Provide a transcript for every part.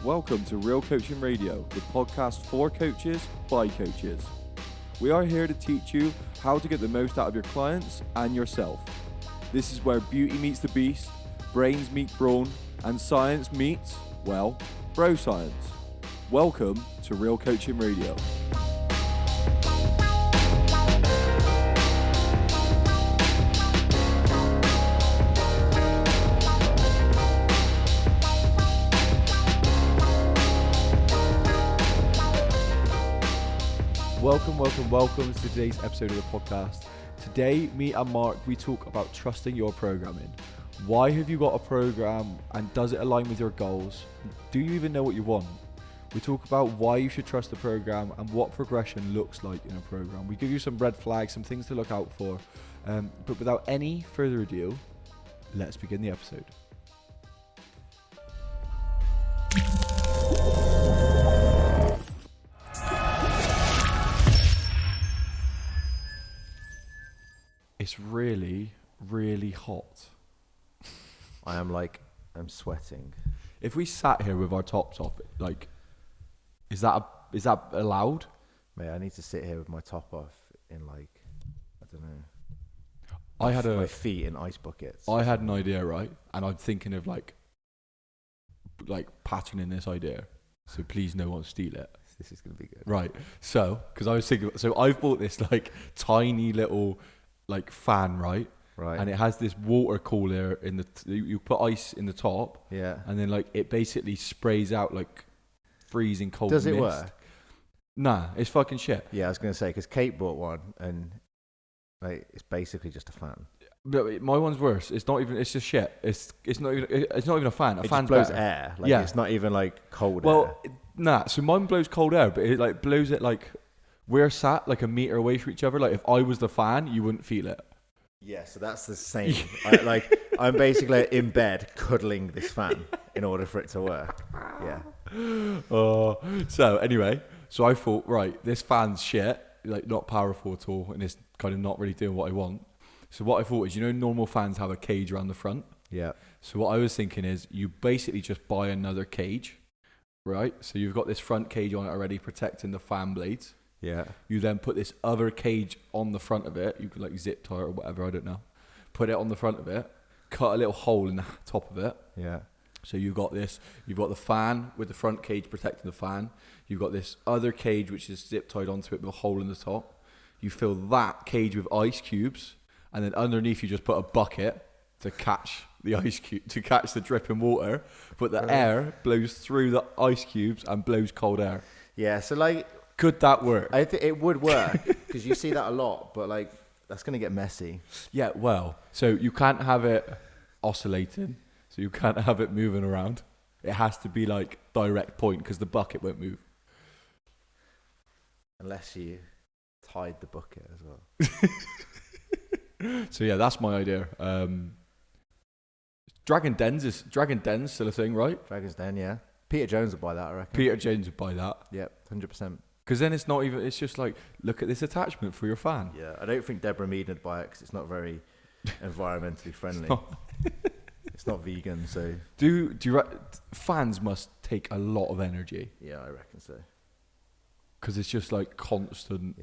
Welcome to Real Coaching Radio, the podcast for coaches by coaches. We are here to teach you how to get the most out of your clients and yourself. This is where beauty meets the beast, brains meet brawn, and science meets, well, bro science. Welcome to Real Coaching Radio. Welcome to today's episode of the podcast. Today, me and Mark, we talk about trusting your programming. Why have you got a program and does it align with your goals? Do you even know what you want? We talk about why you should trust the program and what progression looks like in a program. We give you some red flags, some things to look out for. But without any further ado, let's begin the episode. It's really, really hot. I'm sweating. If we sat here with our tops off, is that allowed? Mate, I need to sit here with my top off in I don't know. My feet in ice buckets. I had an idea, right? And I'm thinking of like patterning this idea. So please no one steal it. This is going to be good. Right. So, because I was thinking, I've bought this tiny little fan, right? Right. And it has this water cooler you put ice in the top. Yeah. And then it basically sprays out freezing cold Does mist. it work? Nah, it's fucking shit. Yeah, I was going to say, because Kate bought one and it's basically just a fan. But my one's worse. It's not even. It's just shit. It's not even a fan. It fan's just blows better. air. Yeah. It's not even cold air. Well, nah. So mine blows cold air, but it blows it we're sat a meter away from each other. If I was the fan, you wouldn't feel it. Yeah, so that's the same. I'm basically in bed cuddling this fan in order for it to work. Yeah. So anyway, I thought, right, this fan's shit, not powerful at all, and it's kind of not really doing what I want. So what I thought is, normal fans have a cage around the front. Yeah. So what I was thinking is, you basically just buy another cage, right? So you've got this front cage on it already protecting the fan blades. Yeah. You then put this other cage on the front of it. You could zip tie it or whatever, I don't know. Put it on the front of it, cut a little hole in the top of it. Yeah. So you've got the fan with the front cage protecting the fan. You've got this other cage which is zip tied onto it with a hole in the top. You fill that cage with ice cubes, and then underneath you just put a bucket to catch the ice cube, to catch the dripping water. But the air blows through the ice cubes and blows cold air. Yeah, so could that work? I think it would work because you see that a lot, but that's going to get messy. Yeah, well, so you can't have it oscillating, so you can't have it moving around. It has to be direct point because the bucket won't move. Unless you tied the bucket as well. So yeah, that's my idea. Dragon Den's still a thing, right? Dragon's Den, yeah. Peter Jones would buy that, I reckon. Peter Jones would buy that. Yep, 100%. Because then it's just look at this attachment for your fan. Yeah, I don't think Deborah Mead would buy it because it's not very environmentally friendly. It's not vegan, so... Fans must take a lot of energy. Yeah, I reckon so. Because it's just constant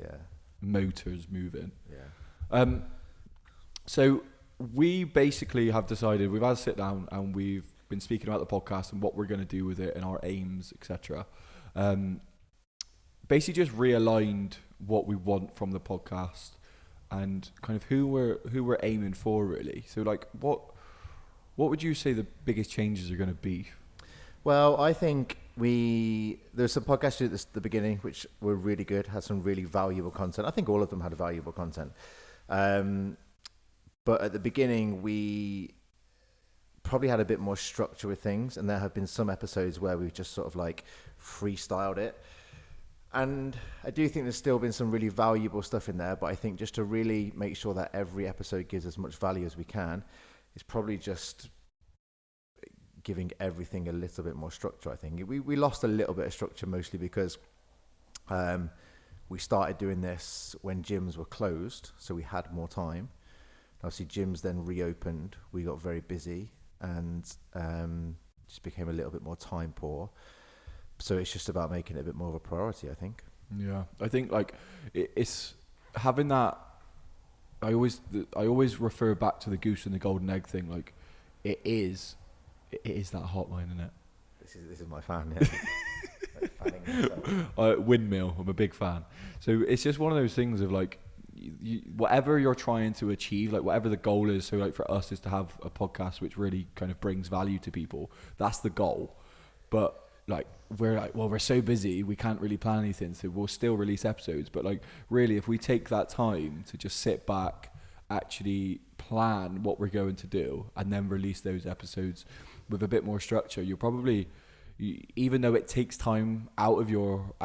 motors moving. Yeah. So we basically have decided, we've had a sit down and we've been speaking about the podcast and what we're going to do with it and our aims, etc. Basically just realigned what we want from the podcast and kind of who we're aiming for, really. So what would you say the biggest changes are going to be? Well, I think there's some podcasts at the beginning which were really good, had some really valuable content. I think all of them had valuable content. But at the beginning, we probably had a bit more structure with things, and there have been some episodes where we've just sort of freestyled it. And I do think there's still been some really valuable stuff in there, but I think just to really make sure that every episode gives as much value as we can, it's probably just giving everything a little bit more structure, I think. We lost a little bit of structure mostly because we started doing this when gyms were closed, so we had more time. Obviously, gyms then reopened. We got very busy and just became a little bit more time poor. So it's just about making it a bit more of a priority, I think. Yeah, I think like it's having that. I always refer back to the goose and the golden egg thing. Like, it is that hotline, isn't it? This is my fan. Yeah. Like fanning himself. Windmill. I'm a big fan. So it's just one of those things of like, whatever you're trying to achieve, like whatever the goal is. So like for us is to have a podcast which really kind of brings value to people. That's the goal. But like we're so busy, we can't really plan anything, so we'll still release episodes. But like really, if we take that time to just sit back, actually plan what we're going to do, and then release those episodes with a bit more structure, you'll probably, even though it takes time out of your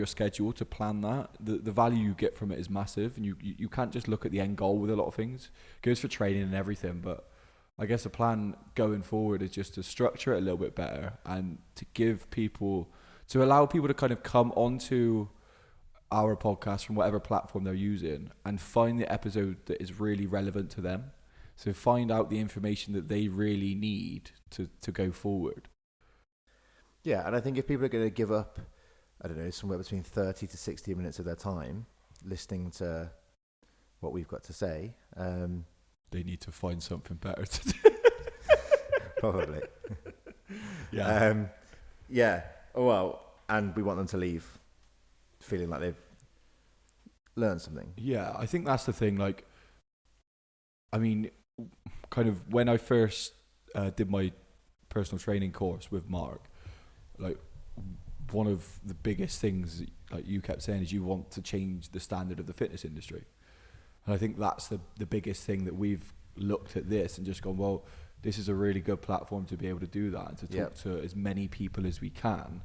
schedule to plan that, the value you get from it is massive. And you can't just look at the end goal with a lot of things. It goes for training and everything, but I guess the plan going forward is just to structure it a little bit better, and to allow people to kind of come onto our podcast from whatever platform they're using and find the episode that is really relevant to them. So find out the information that they really need to go forward. Yeah, and I think if people are going to give up, I don't know, somewhere between 30 to 60 minutes of their time listening to what we've got to say, they need to find something better to do. probably. Yeah. Yeah. Oh, well, and we want them to leave feeling like they've learned something. Yeah, I think that's the thing. Like, I mean, kind of when I first did my personal training course with Mark, like one of the biggest things like you kept saying is you want to change the standard of the fitness industry. And I think that's the biggest thing that we've looked at this and just gone, well, this is a really good platform to be able to do that and to talk to as many people as we can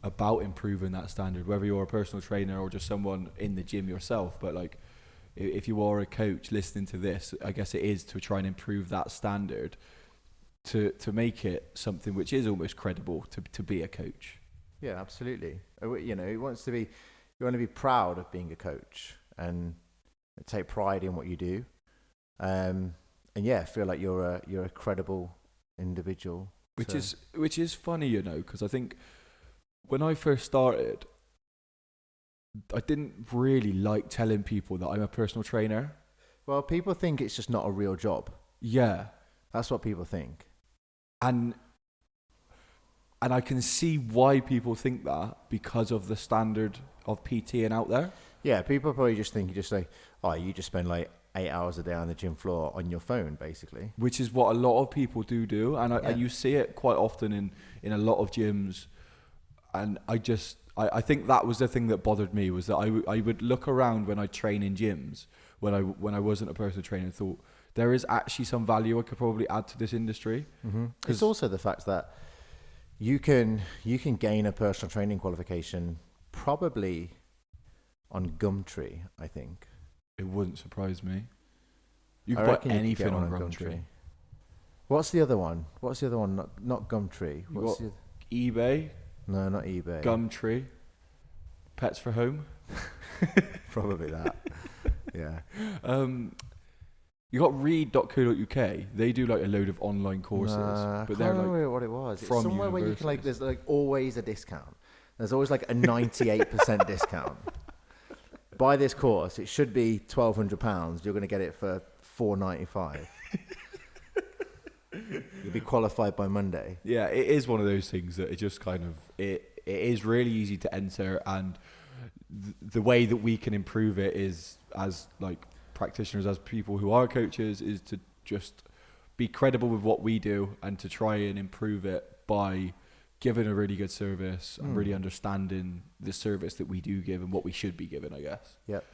about improving that standard, whether you're a personal trainer or just someone in the gym yourself. But like, if you are a coach listening to this, I guess it is to try and improve that standard to make it something which is almost credible to be a coach. Yeah, absolutely. You know, you want to be proud of being a coach and take pride in what you do. And yeah, feel like you're a credible individual. Which is funny, you know, because I think when I first started, I didn't really like telling people that I'm a personal trainer. Well, people think it's just not a real job. Yeah. That's what people think. And I can see why people think that because of the standard of PTing out there. Yeah, people probably just think you just spend like 8 hours a day on the gym floor on your phone, basically. Which is what a lot of people do. And you see it quite often in a lot of gyms. And I think that was the thing that bothered me, was that I would look around when I train in gyms, when I wasn't a personal trainer, and thought, there is actually some value I could probably add to this industry. Mm-hmm. It's also the fact that you can gain a personal training qualification probably on Gumtree, I think. It wouldn't surprise me. You can buy anything on Gumtree. What's the other one? Not Gumtree. What's the eBay? No, not eBay. Gumtree. Pets for Home. Probably that. Yeah. You got read.co.uk. They do like a load of online courses, but they're like, remember what it was. It's from somewhere where you can there's like always a discount. There's always like a 98% discount. Buy this course. It should be £1,200. You're going to get it for $4.95. You'll be qualified by Monday. Yeah, it is one of those things that it just kind of it is really easy to enter, and the way that we can improve it is as like practitioners, as people who are coaches, is to just be credible with what we do and to try and improve it by giving a really good service and really understanding the service that we do give and what we should be given, I guess. Yep.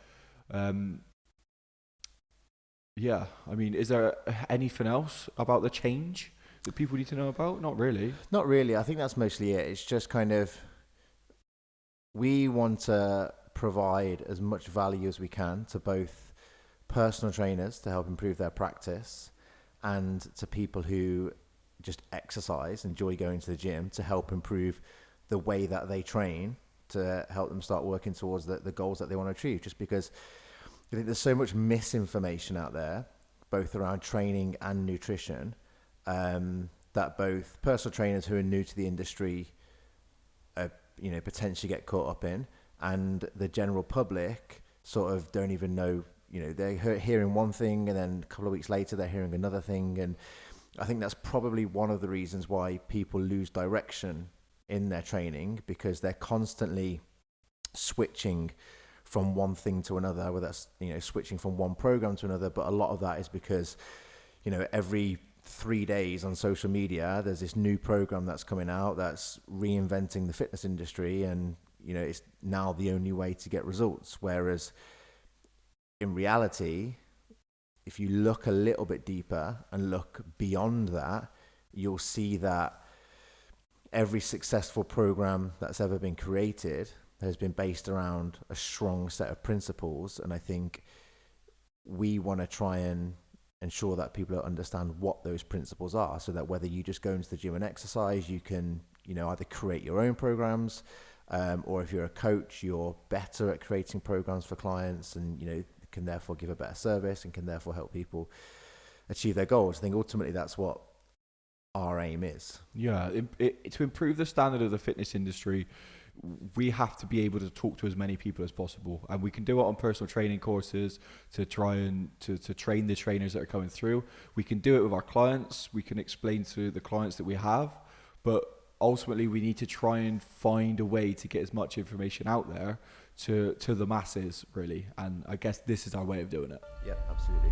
Yeah, I mean, is there anything else about the change that people need to know about? Not really. Not really. I think that's mostly it. It's just kind of, we want to provide as much value as we can to both personal trainers to help improve their practice and to people who just exercise, enjoy going to the gym, to help improve the way that they train, to help them start working towards the goals that they want to achieve. Just because I think there's so much misinformation out there, both around training and nutrition, that both personal trainers who are new to the industry potentially get caught up in, and the general public sort of don't even know. They're hearing one thing, and then a couple of weeks later they're hearing another thing, and I think that's probably one of the reasons why people lose direction in their training, because they're constantly switching from one thing to another, whether that's switching from one program to another. But a lot of that is because every 3 days on social media there's this new program that's coming out that's reinventing the fitness industry, and it's now the only way to get results. Whereas in reality, if you look a little bit deeper and look beyond that, you'll see that every successful program that's ever been created has been based around a strong set of principles. And I think we want to try and ensure that people understand what those principles are, so that whether you just go into the gym and exercise, you can either create your own programs, or if you're a coach, you're better at creating programs for clients, and can therefore give a better service and can therefore help people achieve their goals. I think ultimately that's what our aim is. Yeah, to improve the standard of the fitness industry, we have to be able to talk to as many people as possible, and we can do it on personal training courses to try and to train the trainers that are coming through. We can do it with our clients. We can explain to the clients that we have, but ultimately we need to try and find a way to get as much information out there to the masses, really. And I guess this is our way of doing it. Yeah, absolutely.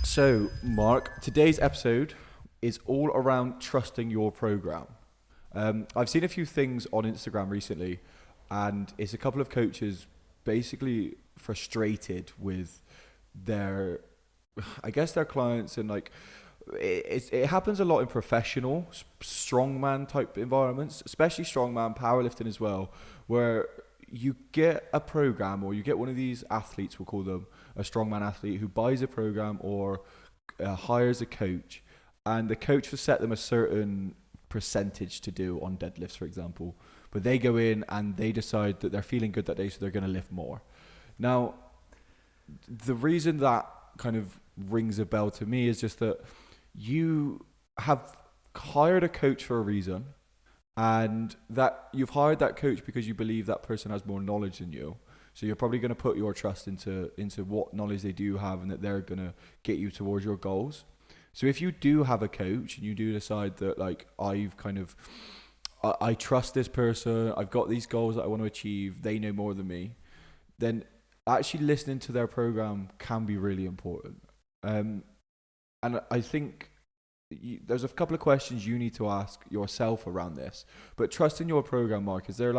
So, Mark, today's episode is all around trusting your program. I've seen a few things on Instagram recently, and it's a couple of coaches basically frustrated with their clients, and like it happens a lot in professional strongman type environments, especially strongman powerlifting as well, where you get a program, or you get one of these athletes, we'll call them a strongman athlete, who buys a program or hires a coach, and the coach will set them a certain percentage to do on deadlifts, for example, but they go in and they decide that they're feeling good that day, so they're going to lift more. Now, the reason that kind of rings a bell to me is just that you have hired a coach for a reason, and that you've hired that coach because you believe that person has more knowledge than you. So you're probably going to put your trust into what knowledge they do have, and that they're going to get you towards your goals. So if you do have a coach and you do decide that, like, I trust this person, I've got these goals that I want to achieve, they know more than me, then actually listening to their program can be really important. And I think there's a couple of questions you need to ask yourself around this. But trusting your program, Mark, is there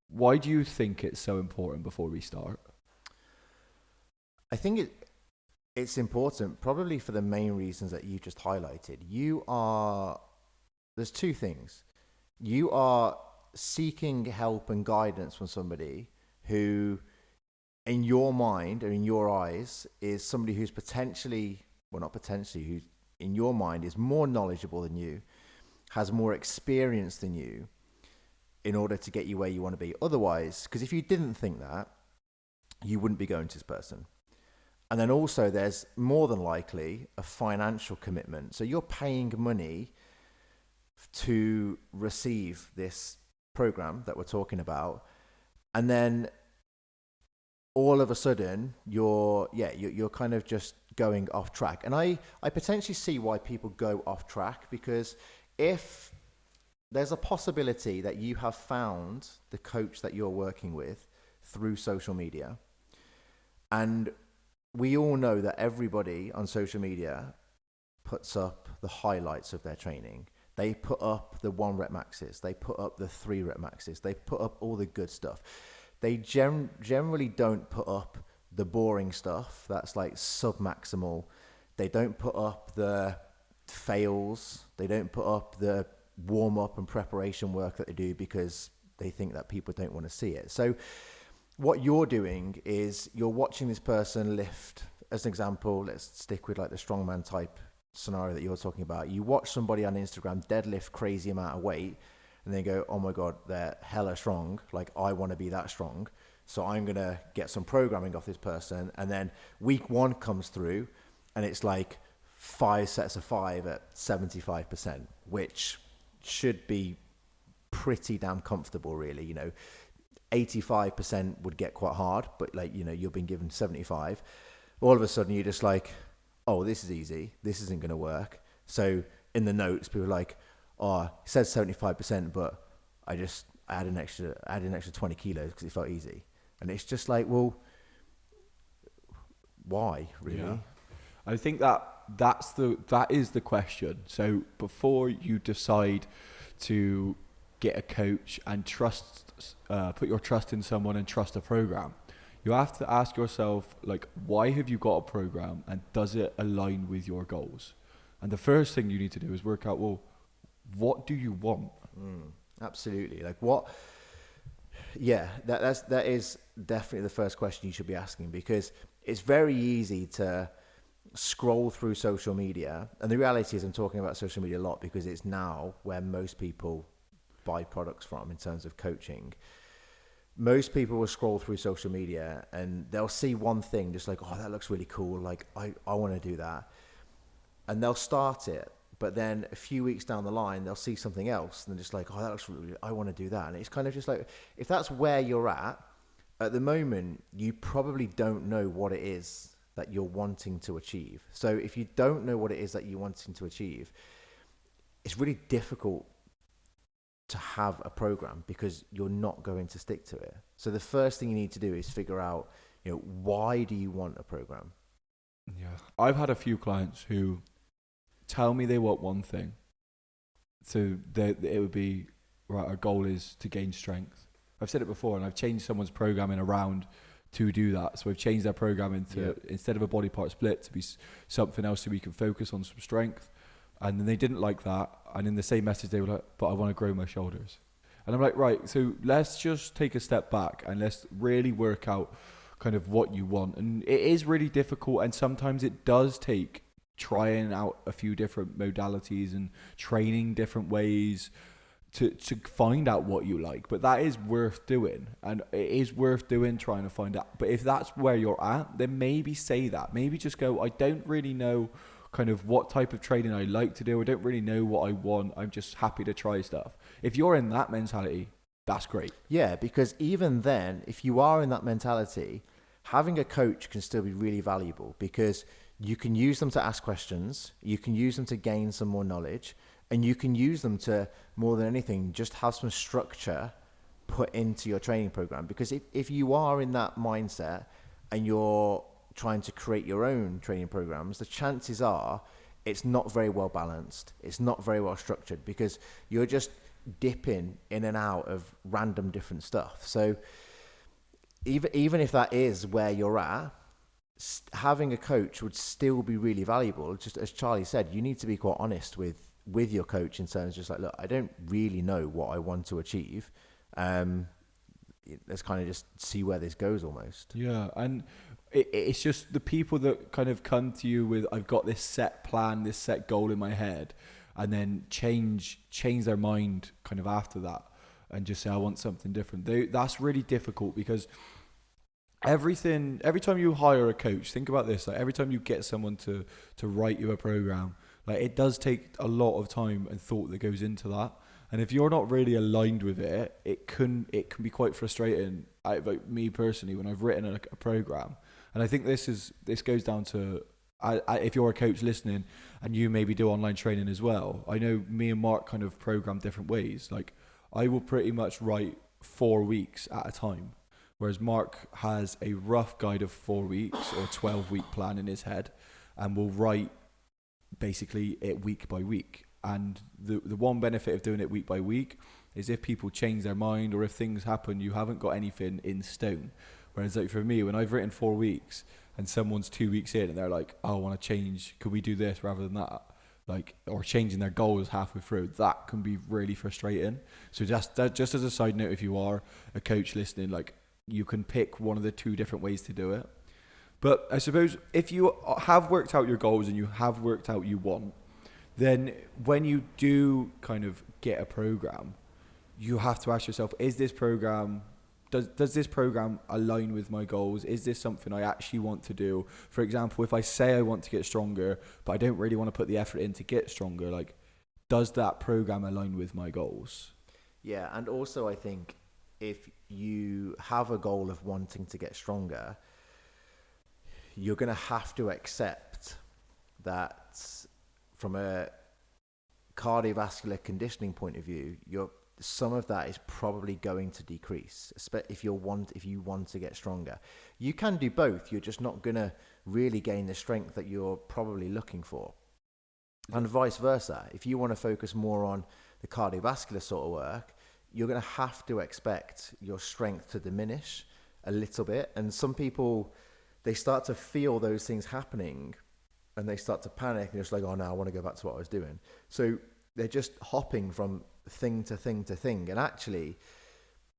why do you think it's so important before we start? I think it's important probably for the main reasons that you just highlighted. There's two things. You are seeking help and guidance from somebody who, in your mind or in your eyes, is somebody who's who in your mind is more knowledgeable than you, has more experience than you, in order to get you where you want to be. Otherwise, because if you didn't think that, you wouldn't be going to this person. And then also there's more than likely a financial commitment. So you're paying money to receive this program that we're talking about, and then all of a sudden you're kind of just going off track. And I potentially see why people go off track, because if there's a possibility that you have found the coach that you're working with through social media, and we all know that everybody on social media puts up the highlights of their training. They put up the 1 rep maxes, they put up the 3 rep maxes, they put up all the good stuff. They generally don't put up the boring stuff that's like sub-maximal. They don't put up the fails. They don't put up the warm-up and preparation work that they do, because they think that people don't want to see it. So what you're doing is you're watching this person lift. As an example, let's stick with like the strongman type scenario that you're talking about. You watch somebody on Instagram deadlift crazy amount of weight, and they go, oh my God, they're hella strong. Like, I want to be that strong. So I'm going to get some programming off this person. And then week 1 comes through and it's like 5 sets of 5 at 75%, which should be pretty damn comfortable, really. 85% would get quite hard, but you've been given 75. All of a sudden, you're just like, oh, this is easy. This isn't going to work. So in the notes, people are like, oh, it says 75%, but I added an extra 20 kilos because it felt easy. And it's just like, well, why, really? Yeah. I think that is the question. So before you decide to get a coach and put your trust in someone and trust a program, you have to ask yourself, like, why have you got a program and does it align with your goals? And the first thing you need to do is work out, well, what do you want? Absolutely. Like what? Yeah, that is definitely the first question you should be asking, because it's very easy to scroll through social media. And the reality is I'm talking about social media a lot because it's now where most people buy products from in terms of coaching. Most people will scroll through social media and they'll see one thing just like, oh, that looks really cool. Like I want to do that. And they'll start it. But then a few weeks down the line, they'll see something else and they're just like, oh, that looks really, I want to do that. And it's kind of just like, if that's where you're at the moment, you probably don't know what it is that you're wanting to achieve. So if you don't know what it is that you're wanting to achieve, it's really difficult to have a program because you're not going to stick to it. So the first thing you need to do is figure out, why do you want a program? Yeah. I've had a few clients who tell me they want one thing. So it would be, right, our goal is to gain strength. I've said it before, and I've changed someone's programming around to do that. So we've changed their programming to, instead of a body part split, to be something else so we can focus on some strength. And then they didn't like that. And in the same message, they were like, but I want to grow my shoulders. And I'm like, right, so let's just take a step back and let's really work out kind of what you want. And it is really difficult. And sometimes it does take trying out a few different modalities and training different ways to find out what you like. But that is worth doing. And it is worth doing, trying to find out. But if that's where you're at, then maybe say that. Maybe just go, I don't really know kind of what type of training I like to do. I don't really know what I want. I'm just happy to try stuff. If you're in that mentality, that's great. Yeah, because even then, if you are in that mentality, having a coach can still be really valuable because you can use them to ask questions, you can use them to gain some more knowledge, and you can use them to, more than anything, just have some structure put into your training program. Because if you are in that mindset and you're trying to create your own training programs, the chances are it's not very well balanced. It's not very well structured because you're just dipping in and out of random different stuff. So even if that is where you're at, having a coach would still be really valuable. Just as Charlie said, you need to be quite honest with your coach in terms of just like, look, I don't really know what I want to achieve. Let's kind of just see where this goes almost. Yeah, and it's just the people that kind of come to you with, I've got this set plan, this set goal in my head, and then change their mind kind of after that and just say, I want something different. That's really difficult because every time you hire a coach, think about this, like every time you get someone to write you a program, like it does take a lot of time and thought that goes into that. And if you're not really aligned with it, it can be quite frustrating. Like me personally, when I've written a program, and I think this goes down to if you're a coach listening and you maybe do online training as well. I know me and Mark kind of program different ways. Like I will pretty much write 4 weeks at a time, whereas Mark has a rough guide of 4 weeks or 12-week plan in his head, and will write basically it week by week. And the one benefit of doing it week by week is if people change their mind or if things happen, you haven't got anything in stone. Whereas like for me, when I've written 4 weeks and someone's 2 weeks in and they're like, oh, I want to change, could we do this rather than that? Like, or changing their goals halfway through, that can be really frustrating. So just as a side note, if you are a coach listening, like you can pick one of the 2 different ways to do it. But I suppose if you have worked out your goals and you have worked out you want, then when you do kind of get a program, you have to ask yourself, is this program does this program align with my goals? Is this something I actually want to do? For example, if I say I want to get stronger, but I don't really want to put the effort in to get stronger, like, does that program align with my goals? Yeah, and also I think if you have a goal of wanting to get stronger, you're going to have to accept that from a cardiovascular conditioning point of view, some of that is probably going to decrease, if you want to get stronger. You can do both. You're just not going to really gain the strength that you're probably looking for. And vice versa. If you want to focus more on the cardiovascular sort of work, you're going to have to expect your strength to diminish a little bit. And some people, they start to feel those things happening and they start to panic and they're just like, oh no, I want to go back to what I was doing. So they're just hopping from thing to thing to thing and actually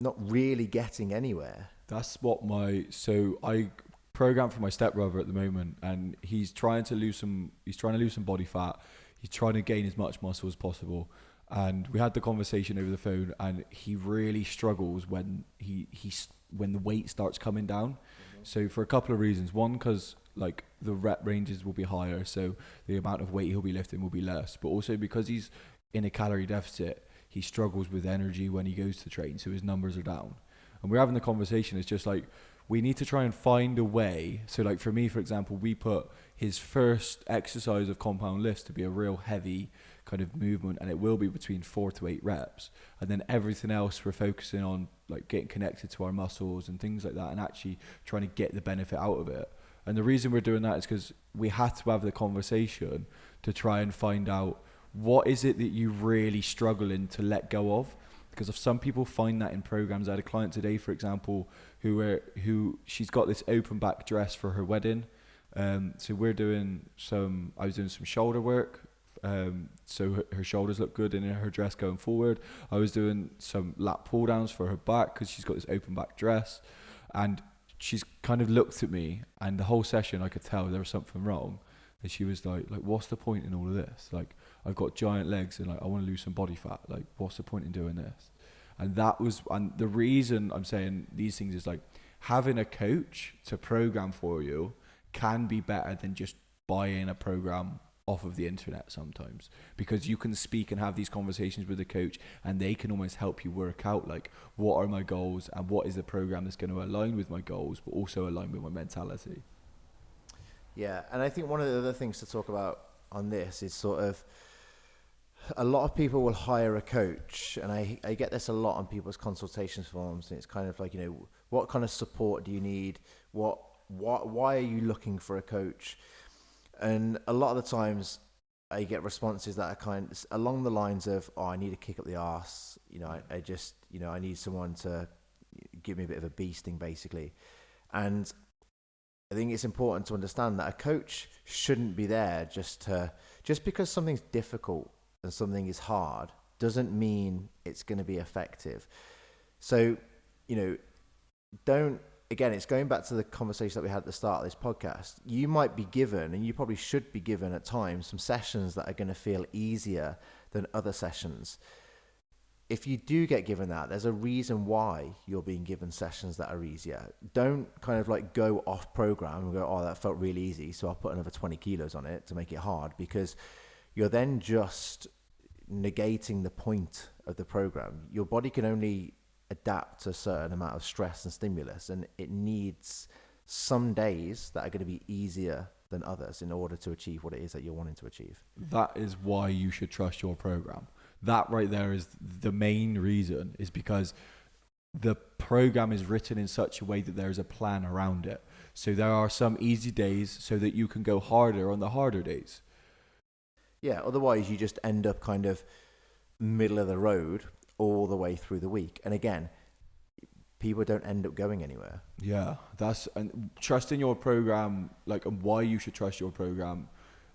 not really getting anywhere. That's what I program for my stepbrother at the moment, and he's trying to lose some body fat. He's trying to gain as much muscle as possible. And we had the conversation over the phone, and he really struggles when when the weight starts coming down. Mm-hmm. So for a couple of reasons. One, because like the rep ranges will be higher, so the amount of weight he'll be lifting will be less. But also because he's in a calorie deficit, he struggles with energy when he goes to train, so his numbers are down. And we're having the conversation. It's just like, we need to try and find a way. So like for me, for example, we put his first exercise of compound lifts to be a real heavy kind of movement, and it will be between 4 to 8 reps. And then everything else we're focusing on, like getting connected to our muscles and things like that, and actually trying to get the benefit out of it. And the reason we're doing that is because we had to have the conversation to try and find out, what is it that you really struggling to let go of? Because if some people find that in programs, I had a client today, for example, who she's got this open back dress for her wedding. So I was doing some shoulder work. So her shoulders look good in her dress going forward. I was doing some lat pull downs for her back because she's got this open back dress. And she's kind of looked at me, and the whole session I could tell there was something wrong. And she was like, what's the point in all of this? Like, I've got giant legs and like I want to lose some body fat. Like, what's the point in doing this? And the reason I'm saying these things is like, having a coach to program for you can be better than just buying a program off of the internet sometimes, because you can speak and have these conversations with the coach, and they can almost help you work out like, what are my goals and what is the program that's going to align with my goals, but also align with my mentality. Yeah, and I think one of the other things to talk about on this is sort of, a lot of people will hire a coach, and I get this a lot on people's consultations forms, and it's kind of like, what kind of support do you need? Why are you looking for a coach? And a lot of the times I get responses that are kind of along the lines of, oh, I need a kick up the arse. I need someone to give me a bit of a beasting, basically. And I think it's important to understand that a coach shouldn't be there just because something's difficult and something is hard doesn't mean it's going to be effective. So, again, it's going back to the conversation that we had at the start of this podcast. You might be given, and you probably should be given at times, some sessions that are going to feel easier than other sessions. If you do get given that, there's a reason why you're being given sessions that are easier. Don't kind of like go off program and go, oh, that felt really easy, so I'll put another 20 kilos on it to make it hard, because you're then just negating the point of the program. Your body can only adapt to a certain amount of stress and stimulus, and it needs some days that are going to be easier than others in order to achieve what it is that you're wanting to achieve. That is why you should trust your program. That right there is the main reason, is because the program is written in such a way that there is a plan around it. So there are some easy days so that you can go harder on the harder days. Yeah, otherwise you just end up kind of middle of the road all the way through the week. And again, people don't end up going anywhere. Yeah, and trusting your program, and why you should trust your program,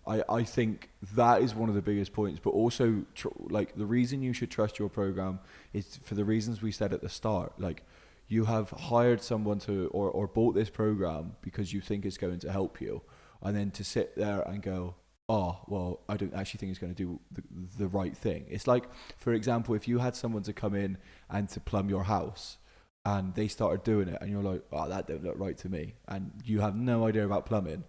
I think that is one of the biggest points. But also, the reason you should trust your program is for the reasons we said at the start. Like, you have hired someone to or bought this program because you think it's going to help you, and then to sit there and go, oh, well, I don't actually think it's going to do the right thing. It's like, for example, if you had someone to come in and to plumb your house, and they started doing it, and you're like, oh, that don't look right to me, and you have no idea about plumbing,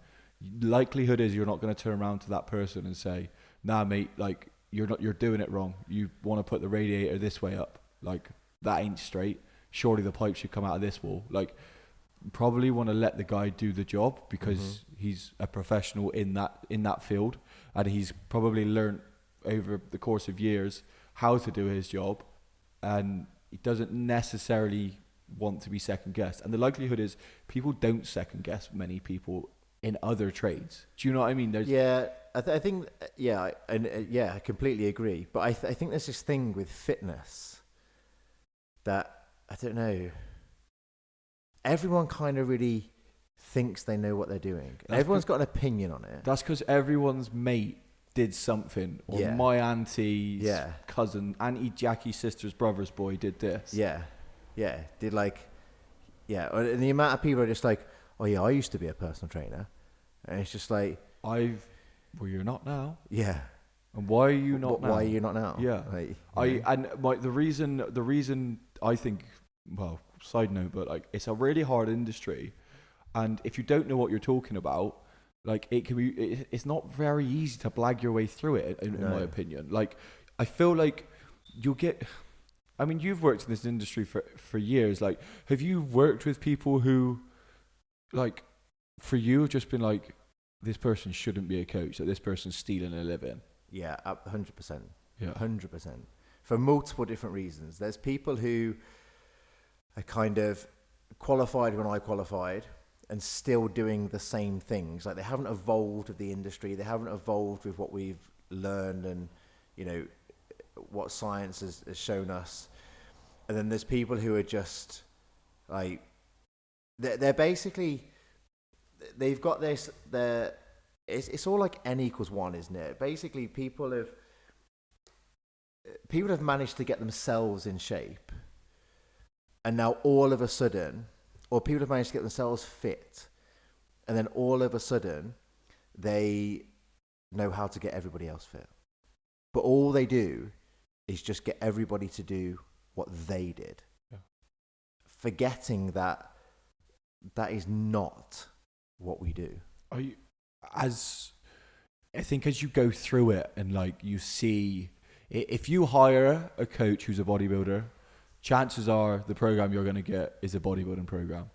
likelihood is you're not going to turn around to that person and say, nah, mate, like, you're doing it wrong. You want to put the radiator this way up. Like, that ain't straight. Surely the pipe should come out of this wall. Like, probably want to let the guy do the job because he's a professional in that field, and he's probably learned over the course of years how to do his job, and he doesn't necessarily want to be second guessed. And the likelihood is people don't second guess many people in other trades. Do you know what I mean? I think I completely agree. But I think there's this thing with fitness that, I don't know, everyone kind of really thinks they know what they're doing. Everyone's got an opinion on it. That's because everyone's mate did something, or my auntie's cousin, Auntie Jackie's sister's brother's boy did this. And the amount of people are just like, oh yeah, I used to be a personal trainer, and it's just like, well, you're not now. Yeah. And why are you not now? Why are you not now? Yeah. The reason I think, well, side note, but like, it's a really hard industry, and if you don't know what you're talking about, like, it's not very easy to blag your way through it, in my opinion. Like, I feel like you've worked in this industry for years. Like, have you worked with people who, like, for you have just been like, this person shouldn't be a coach, that this person's stealing a living? Yeah, 100%. Yeah. 100%. For multiple different reasons. There's people who are kind of qualified when I qualified and still doing the same things. Like, they haven't evolved with the industry. They haven't evolved with what we've learned and, you know, what science has shown us. And then there's people who are just like, they're basically, they've got this, it's all like N=1, isn't it? Basically, people have managed to get themselves in shape, and now all of a sudden, or people have managed to get themselves fit, and then all of a sudden they know how to get everybody else fit. But all they do is just get everybody to do what they did, forgetting that is not what we do. I think as you go through it, and like, you see, if you hire a coach who's a bodybuilder, chances are the program you're going to get is a bodybuilding program.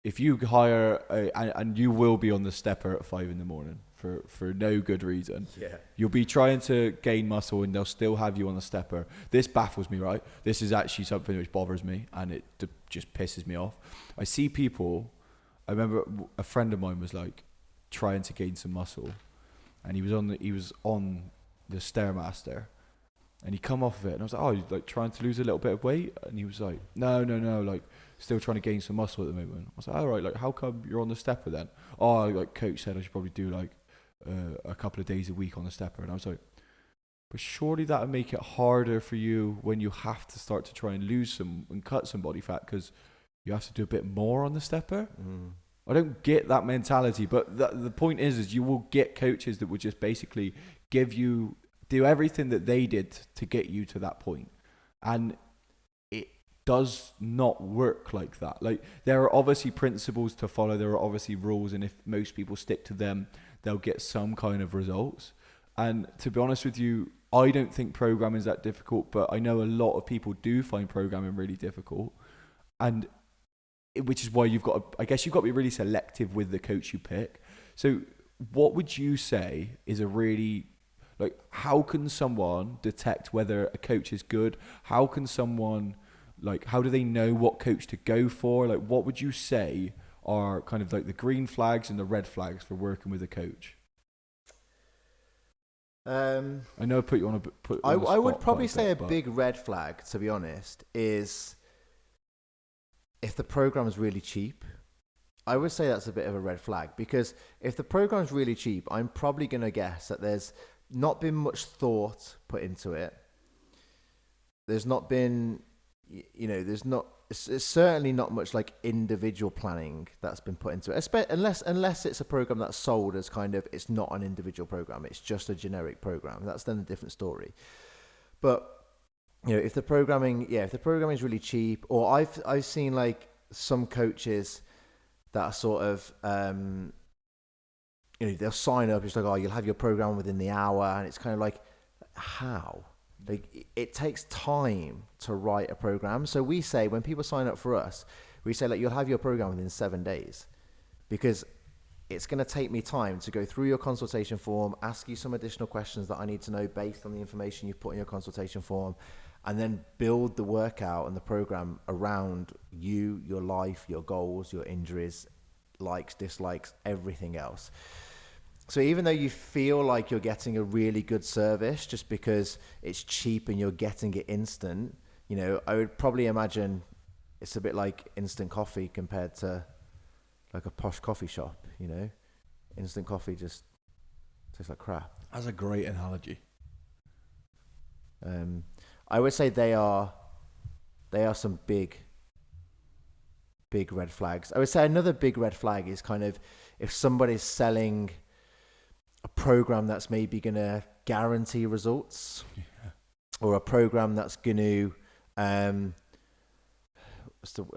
If you hire and you will be on the stepper at 5 a.m. for no good reason. Yeah. You'll be trying to gain muscle, and they'll still have you on the stepper. This baffles me, right? This is actually something which bothers me, and it just pisses me off. I see people. I remember a friend of mine was like trying to gain some muscle, and he was on the Stairmaster, and he come off of it, and I was like, oh, you're like trying to lose a little bit of weight? And he was like, no, like, still trying to gain some muscle at the moment. I was like, all right, like, how come you're on the stepper then? Oh, like, coach said I should probably do like a couple of days a week on the stepper. And I was like, but surely that would make it harder for you when you have to start to try and lose some and cut some body fat, because you have to do a bit more on the stepper. I don't get that mentality, but the point is you will get coaches that would just basically do everything that they did to get you to that point. And it does not work like that. Like, there are obviously principles to follow. There are obviously rules. And if most people stick to them, they'll get some kind of results. And to be honest with you, I don't think programming is that difficult, but I know a lot of people do find programming really difficult. And which is why you've got to be really selective with the coach you pick. So what would you say is a really, like, how can someone detect whether a coach is good? How can someone, like, how do they know what coach to go for? Like, what would you say are kind of like the green flags and the red flags for working with a coach? I know I put you on a put. On the I would spot probably quite say bit, a big red flag, to be honest, is if the program is really cheap. I would say that's a bit of a red flag, because if the program's really cheap, I'm probably going to guess that there's not been much thought put into it. There's not been, it's certainly not much like individual planning that's been put into it, unless it's a program that's sold as kind of, it's not an individual program, it's just a generic program. That's then a different story. But if the programming is really cheap, or I've seen like some coaches that are sort of, they'll sign up. It's like, oh, you'll have your program within the hour, and it's kind of like, how? Like, it takes time to write a program. So we say, when people sign up for us, we say, like, you'll have your program within 7 days, because it's going to take me time to go through your consultation form, ask you some additional questions that I need to know based on the information you've put in your consultation form, and then build the workout and the program around you, your life, your goals, your injuries, likes, dislikes, everything else. So even though you feel like you're getting a really good service just because it's cheap and you're getting it instant, I would probably imagine it's a bit like instant coffee compared to like a posh coffee shop, Instant coffee just tastes like crap. That's a great analogy. I would say they are some big red flags. I would say another big red flag is kind of if somebody's selling a program that's maybe going to guarantee results, or a program that's going to, I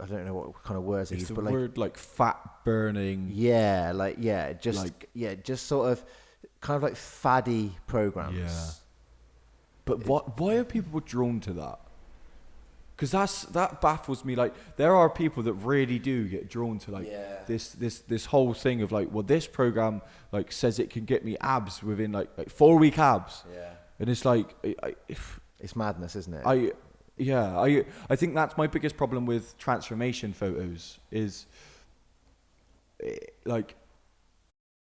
don't know what kind of words I use, but the word like fat burning. Just sort of kind of like faddy programs. Yeah. But why are people drawn to that? Because that baffles me. Like, there are people that really do get drawn to this whole thing of like, well, this program like says it can get me abs within like 4 week abs. Yeah. And it's like, it's madness, isn't it? I think that's my biggest problem with transformation photos is like,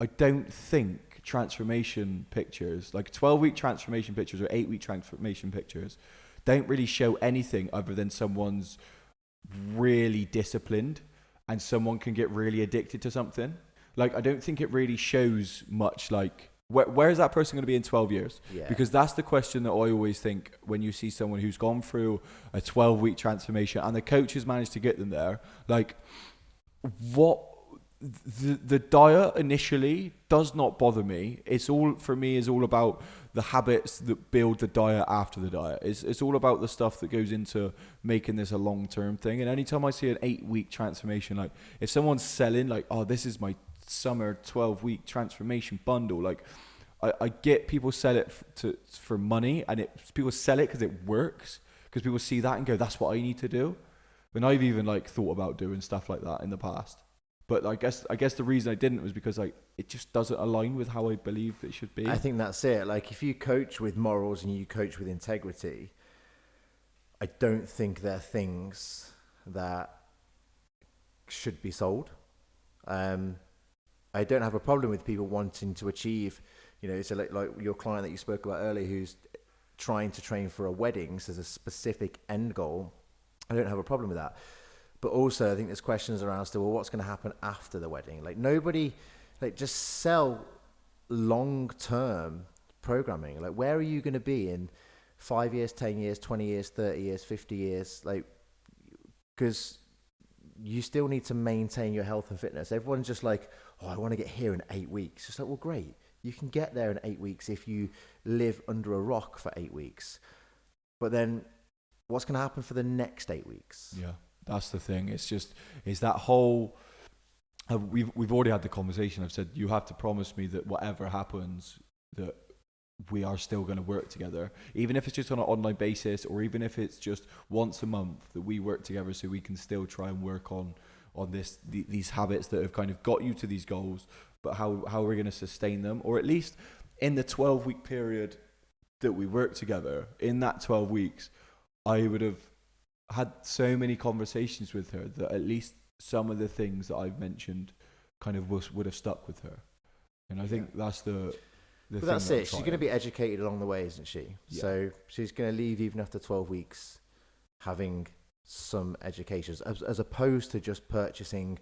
I don't think transformation pictures, like 12-week transformation pictures or 8-week transformation pictures, don't really show anything other than someone's really disciplined and someone can get really addicted to something. Like, I don't think it really shows much like, where is that person going to be in 12 years? Yeah. Because that's the question that I always think when you see someone who's gone through a 12-week transformation and the coach has managed to get them there. Like, what the diet initially does not bother me. It's all, for me, is all about the habits that build the diet after the diet. It's all about the stuff that goes into making this a long-term thing. And anytime I see an 8-week transformation, like if someone's selling like, oh, this is my summer 12-week transformation bundle, like I get people sell it for money, and people sell it because it works, because people see that and go, that's what I need to do. And I've even like thought about doing stuff like that in the past. But I guess the reason I didn't was because like it just doesn't align with how I believe it should be. I think that's it. Like, if you coach with morals and you coach with integrity, I don't think they're things that should be sold. I don't have a problem with people wanting to achieve, so like your client that you spoke about earlier, who's trying to train for a wedding, so there's a specific end goal. I don't have a problem with that. But also, I think there's questions around still, well, what's going to happen after the wedding? Like, nobody, like, just sell long-term programming. Like, where are you going to be in 5 years, 10 years, 20 years, 30 years, 50 years? Like, because you still need to maintain your health and fitness. Everyone's just like, oh, I want to get here in 8 weeks. It's like, well, great. You can get there in 8 weeks if you live under a rock for 8 weeks. But then what's going to happen for the next 8 weeks? Yeah. That's the thing. It's that whole. We've already had the conversation. I've said you have to promise me that whatever happens, that we are still going to work together, even if it's just on an online basis, or even if it's just once a month that we work together, so we can still try and work on these habits that have kind of got you to these goals. But how are we going to sustain them, or at least in the 12-week period that we work together? In that 12 weeks, I would have had so many conversations with her that at least some of the things that I've mentioned kind of would have stuck with her. And I think that's the thing. That's it. She's going to be educated along the way, isn't she? Yeah. So she's going to leave even after 12 weeks having some education, as opposed to just purchasing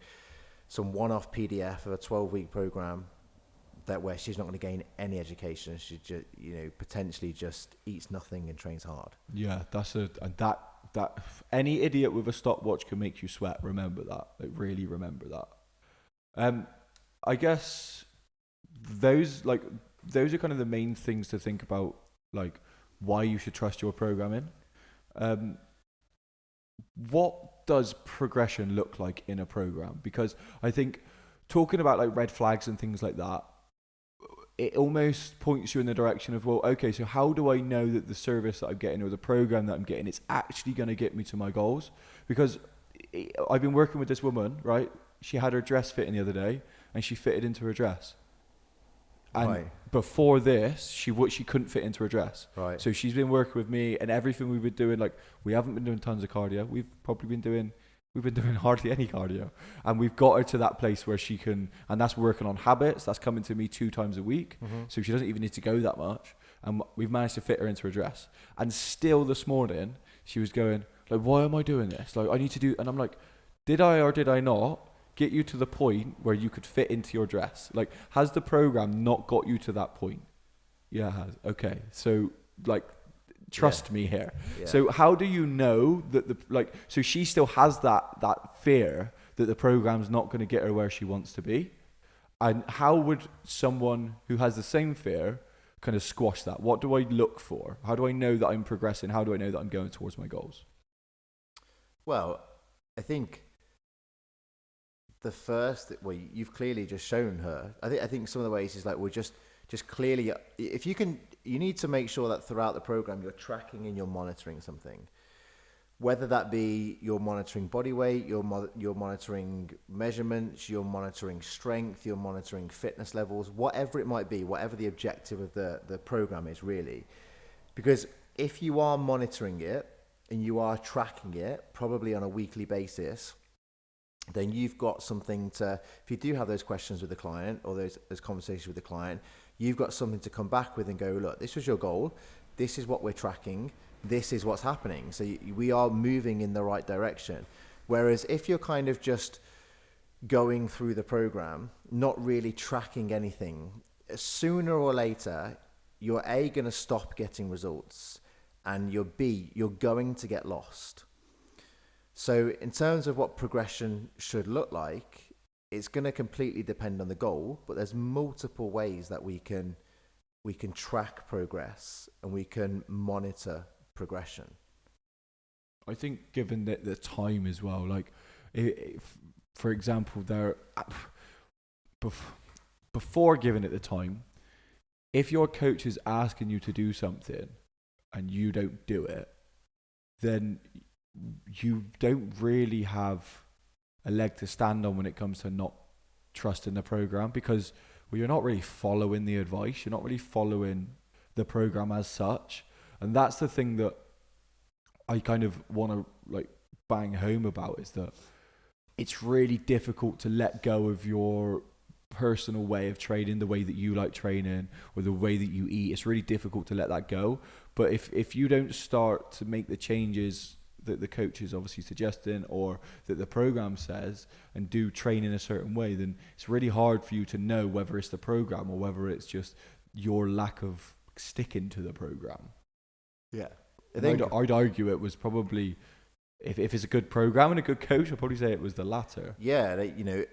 some one-off PDF of a 12-week program where she's not going to gain any education. She just, potentially just eats nothing and trains hard. Yeah, that any idiot with a stopwatch can make you sweat. Remember that. Like, really remember that. I guess those are kind of the main things to think about, like why you should trust your programming. What does progression look like in a program? Because I think talking about like red flags and things like that, it almost points you in the direction of, well, okay, so how do I know that the service that I'm getting or the program that I'm getting is actually going to get me to my goals? Because I've been working with this woman, right? She had her dress fitting the other day and she fitted into her dress. And Right. before this, she couldn't fit into her dress. Right. So she's been working with me, and everything we've been doing, like, we haven't been doing tons of cardio. We've been doing hardly any cardio, and we've got her to that place where she can, and that's working on habits. That's coming to me 2 times a week, so she doesn't even need to go that much. And we've managed to fit her into her dress. And still this morning, she was going like, "Why am I doing this? Like, I need to do," and I'm like, "Did I or did I not get you to the point where you could fit into your dress? Like, has the program not got you to that point?" Yeah, it has. Okay. So, like, trust me here. Yeah. So how do you know that so she still has that fear that the program's not going to get her where she wants to be? And how would someone who has the same fear kind of squash that? What do I look for? How do I know that I'm progressing? How do I know that I'm going towards my goals? Well, I think you've clearly just shown her. I think some of the ways is like, we're just clearly, if you can, you need to make sure that throughout the program you're tracking and you're monitoring something, whether that be you're monitoring body weight, you're monitoring measurements, you're monitoring strength, you're monitoring fitness levels, whatever it might be, whatever the objective of the program is really. Because if you are monitoring it and you are tracking it, probably on a weekly basis, then you've got something to, if you do have those questions with the client or those conversations with the client, you've got something to come back with and go, look, this was your goal. This is what we're tracking. This is what's happening. So we are moving in the right direction. Whereas if you're kind of just going through the program, not really tracking anything, sooner or later, you're A, going to stop getting results, and you're going to get lost. So in terms of what progression should look like, it's going to completely depend on the goal, but there's multiple ways that we can track progress and we can monitor progression. I think given the time as well, like, if, for example, before giving it the time, if your coach is asking you to do something and you don't do it, then you don't really have a leg to stand on when it comes to not trusting the program, because you're not really following the advice, you're not really following the program as such. And that's the thing that I kind of want to like bang home about, is that it's really difficult to let go of your personal way of training, the way that you like training or the way that you eat. It's really difficult to let that go. But if you don't start to make the changes that the coach is obviously suggesting or that the program says, and do train in a certain way, then it's really hard for you to know whether it's the program or whether it's just your lack of sticking to the program. Yeah. I'd argue it was probably, if it's a good program and a good coach, I'd probably say it was the latter. Yeah, the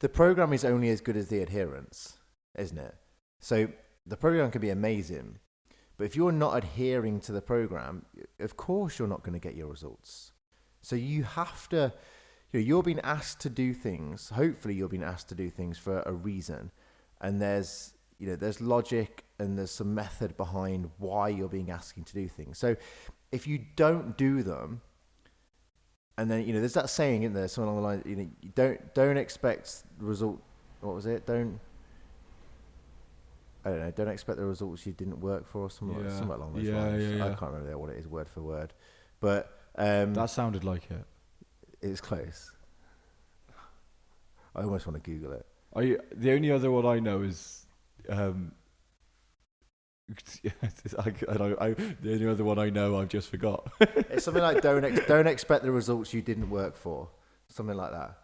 program is only as good as the adherence, isn't it? So the program can be amazing, but if you're not adhering to the program, of course you're not going to get your results. So you have to, you're being asked to do things. Hopefully you're being asked to do things for a reason. And there's logic and there's some method behind why you're being asked to do things. So if you don't do them, and then, there's that saying, isn't there? Something along the line, you don't expect the result. What was it? Don't expect the results you didn't work for, or something along those lines. Yeah. I can't remember what it is word for word, but that sounded like it. It's close. I almost want to Google it. The only other one I know is, the only other one I know I've just forgot. It's something like don't expect the results you didn't work for, something like that.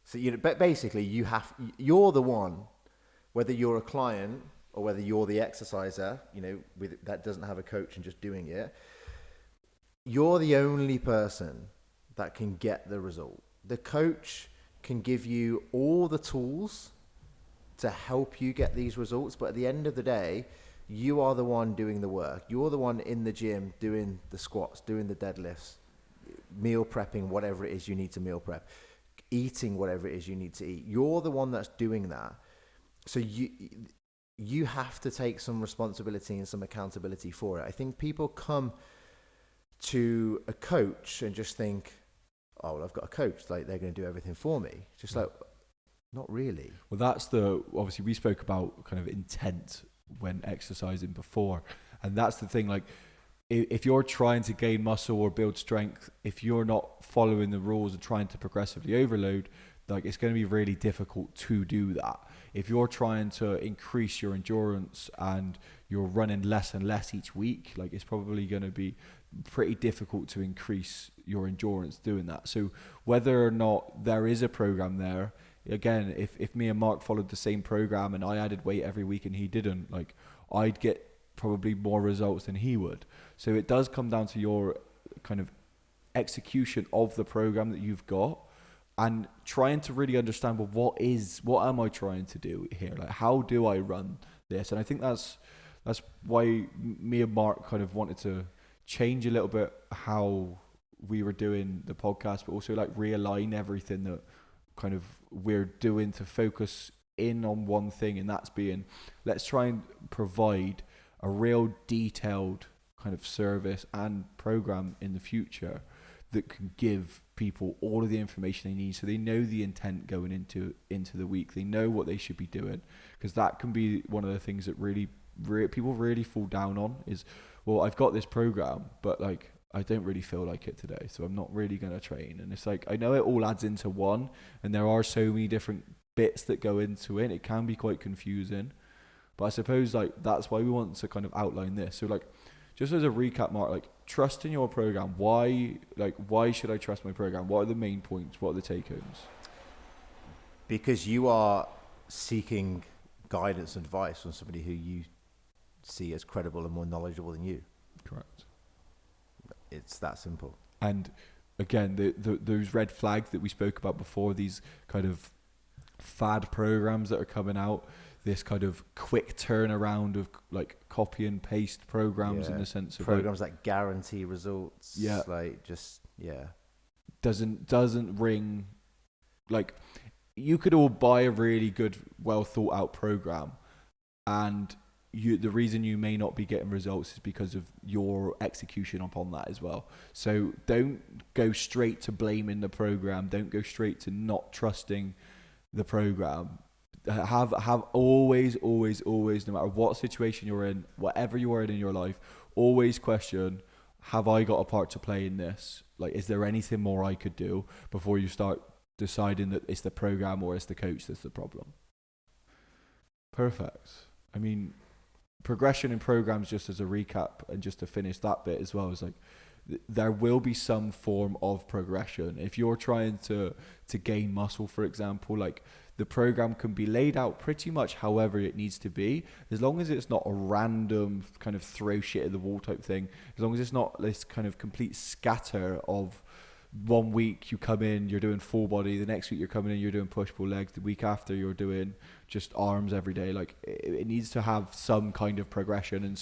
So but basically you're the one. Whether you're a client or whether you're the exerciser, that doesn't have a coach and just doing it, you're the only person that can get the result. The coach can give you all the tools to help you get these results, but at the end of the day, You are the one doing the work. You're the one in the gym doing the squats, doing the deadlifts, meal prepping, whatever it is you need to meal prep, eating whatever it is you need to eat. You're the one that's doing that. So you have to take some responsibility and some accountability for it. I think people come to a coach and just think, oh, well, I've got a coach, like they're going to do everything for me. Just like, not really. Well, obviously we spoke about kind of intent when exercising before. And that's the thing, like, if you're trying to gain muscle or build strength, if you're not following the rules and trying to progressively overload, like, it's going to be really difficult to do that. If you're trying to increase your endurance and you're running less and less each week, like, it's probably going to be pretty difficult to increase your endurance doing that. So whether or not there is a program there, again, if me and Mark followed the same program and I added weight every week and he didn't, like, I'd get probably more results than he would. So it does come down to your kind of execution of the program that you've got and trying to really understand, well, what am I trying to do here? Like, how do I run this? And I think that's why me and Mark kind of wanted to change a little bit how we were doing the podcast, but also like realign everything that kind of we're doing to focus in on one thing, and that's being, let's try and provide a real detailed kind of service and program in the future that can give people all of the information they need, so they know the intent going into the week, they know what they should be doing, because that can be one of the things that really people really fall down on is, well, I've got this program, but like, I don't really feel like it today, so I'm not really going to train. And it's like, I know it all adds into one, and there are so many different bits that go into it. It can be quite confusing, but I suppose like that's why we want to kind of outline this. So like, just as a recap, Mark, like, trust in your program. Why should I trust my program? What are the main points? What are the take-homes? Because you are seeking guidance and advice from somebody who you see as credible and more knowledgeable than you. Correct. It's that simple. And again, those red flags that we spoke about before, these kind of fad programs that are coming out, this kind of quick turnaround of like copy and paste programs, in the sense of programs that guarantee results. Yeah. Like, just, yeah. Doesn't ring, like, you could all buy a really good, well thought out program, and the reason you may not be getting results is because of your execution upon that as well. So don't go straight to blaming the program. Don't go straight to not trusting the program. Have always, no matter what situation you're in, whatever you are in your life, always question, have I got a part to play in this? Like, is there anything more I could do before you start deciding that it's the program or it's the coach that's the problem? Perfect. I mean, progression in programs, just as a recap and just to finish that bit as well, is like, there will be some form of progression. If you're trying to gain muscle, for example, like, the program can be laid out pretty much however it needs to be, as long as it's not a random kind of throw shit at the wall type thing, as long as it's not this kind of complete scatter of, one week you come in, you're doing full body, the next week you're coming in, you're doing push-pull legs, the week after you're doing just arms every day. Like, it needs to have some kind of progression and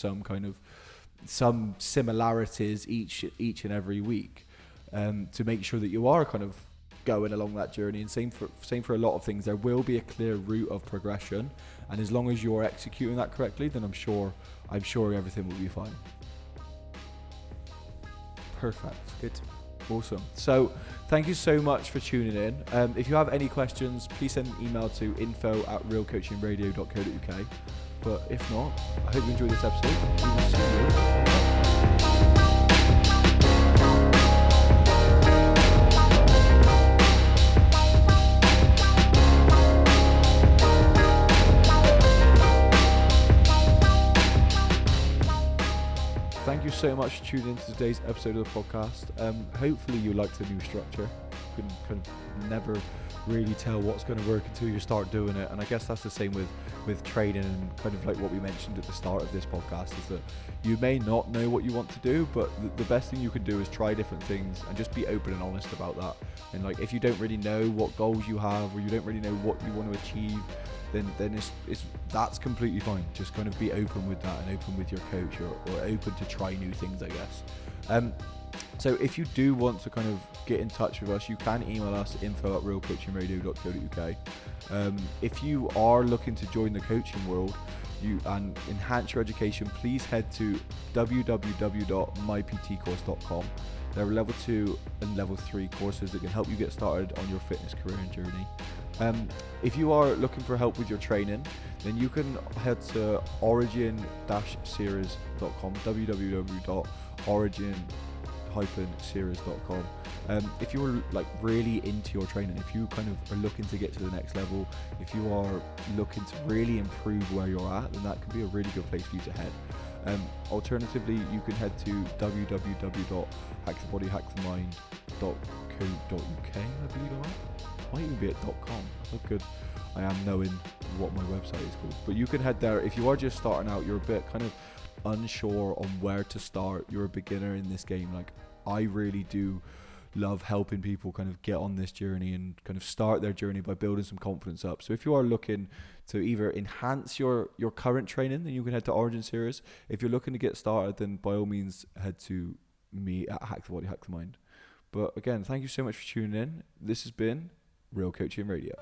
some similarities each and every week, to make sure that you are kind of going along that journey. And same for a lot of things. There will be a clear route of progression, and as long as you're executing that correctly, then I'm sure everything will be fine. Perfect. Good. Awesome. So thank you so much for tuning in. If you have any questions, please send an email to info@realcoachingradio.co.uk. But if not, I hope you enjoyed this episode. We will see you. Thank you so much for tuning in to today's episode of the podcast. Hopefully you liked the new structure. You can kind of never really tell what's going to work until you start doing it. And I guess that's the same with training, and kind of like what we mentioned at the start of this podcast, is that you may not know what you want to do, but the best thing you can do is try different things and just be open and honest about that. And like, if you don't really know what goals you have, or you don't really know what you want to achieve, then it's that's completely fine. Just kind of be open with that and open with your coach, or open to try new things, I guess. So if you do want to kind of get in touch with us, you can email us info@realcoachingradio.co.uk. If you are looking to join the coaching world and enhance your education, please head to www.myptcourse.com. There are level 2 and level 3 courses that can help you get started on your fitness career and journey. If you are looking for help with your training, then you can head to origin-series.com, www.origin-series.com. If you're like really into your training, if you kind of are looking to get to the next level, if you are looking to really improve where you're at, then that could be a really good place for you to head. Alternatively, you can head to www.hackthebodyhackthemind.co.uk, I believe I might even be at .com. How good I am knowing what my website is called. But you can head there if you are just starting out, you're a bit kind of unsure on where to start, you're a beginner in this game. Like, I really do love helping people kind of get on this journey and kind of start their journey by building some confidence up. So if you are looking to either enhance your current training, then you can head to Origin Series. If you're looking to get started, then by all means head to me at Hack the Body, Hack the Mind. But again, thank you so much for tuning in. This has been Real Coaching Radio.